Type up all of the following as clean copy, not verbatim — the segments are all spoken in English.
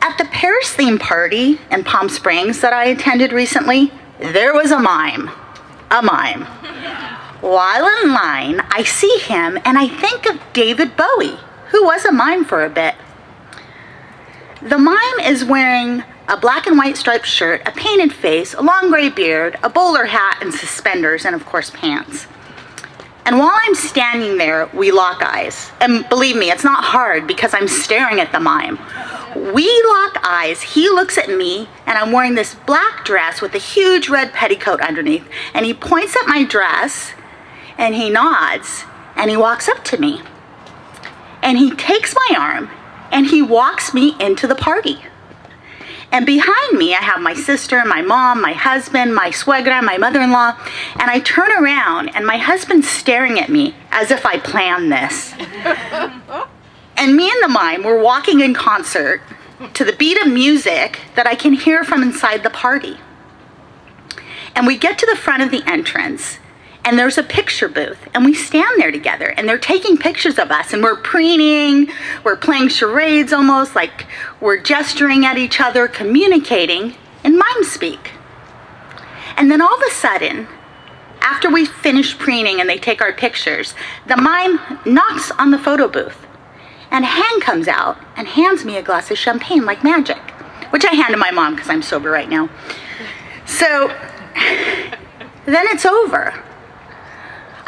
at the Paris theme party in Palm Springs that I attended recently, there was a mime. A mime. While in line, I see him and I think of David Bowie, who was a mime for a bit. The mime is wearing a black and white striped shirt, a painted face, a long gray beard, a bowler hat, and suspenders, and of course pants. And while I'm standing there, we lock eyes. And believe me, it's not hard because I'm staring at the mime. We lock eyes, he looks at me, and I'm wearing this black dress with a huge red petticoat underneath. And he points at my dress, and he nods, and he walks up to me. And he takes my arm, and he walks me into the party. And behind me, I have my sister, my mom, my husband, my suegra, my mother-in-law, and I turn around, and my husband's staring at me as if I planned this. And me and the mime were walking in concert to the beat of music that I can hear from inside the party. And we get to the front of the entrance, and there's a picture booth, and we stand there together, and they're taking pictures of us, and we're preening, we're playing charades almost, like we're gesturing at each other, communicating in mime speak. And then all of a sudden, after we finish preening and they take our pictures, the mime knocks on the photo booth, and a hand comes out and hands me a glass of champagne like magic, which I hand to my mom because I'm sober right now. So then it's over.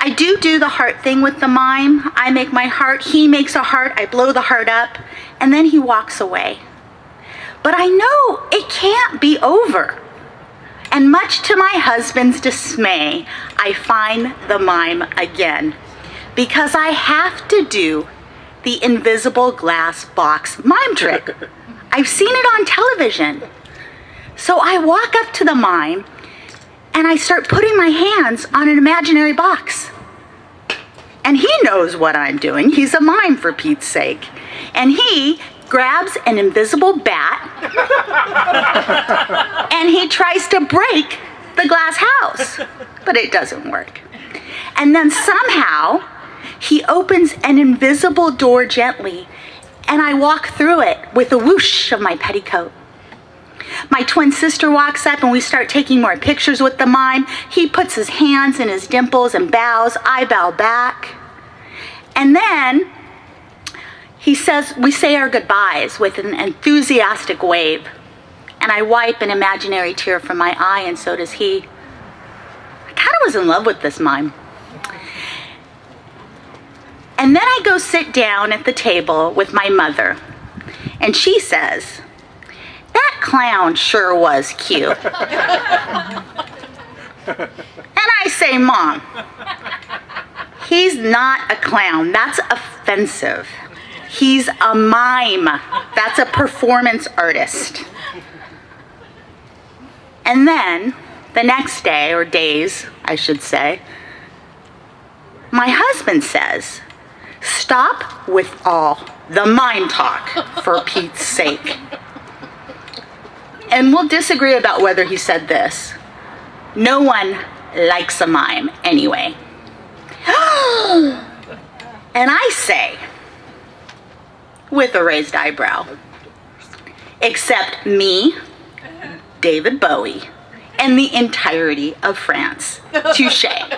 I do the heart thing with the mime. I make my heart, he makes a heart, I blow the heart up, and then he walks away. But I know it can't be over. And much to my husband's dismay, I find the mime again, because I have to do the invisible glass box mime trick. I've seen it on television. So I walk up to the mime, and I start putting my hands on an imaginary box. And he knows what I'm doing. He's a mime, for Pete's sake. And he grabs an invisible bat, and he tries to break the glass house, but it doesn't work. And then somehow, he opens an invisible door gently, and I walk through it with a whoosh of my petticoat. My twin sister walks up and we start taking more pictures with the mime. He puts his hands in his dimples and bows. I bow back. And then he says, we say our goodbyes with an enthusiastic wave. And I wipe an imaginary tear from my eye, and so does he. I kind of was in love with this mime. And then I go sit down at the table with my mother. And she says, "That clown sure was cute." And I say, "Mom, he's not a clown. That's offensive. He's a mime. That's a performance artist." And then, the next day, or days, I should say, my husband says, "Stop with all the mime talk, for Pete's sake." And we'll disagree about whether he said this. No one likes a mime anyway. And I say, with a raised eyebrow, except me, David Bowie, and the entirety of France. Touché.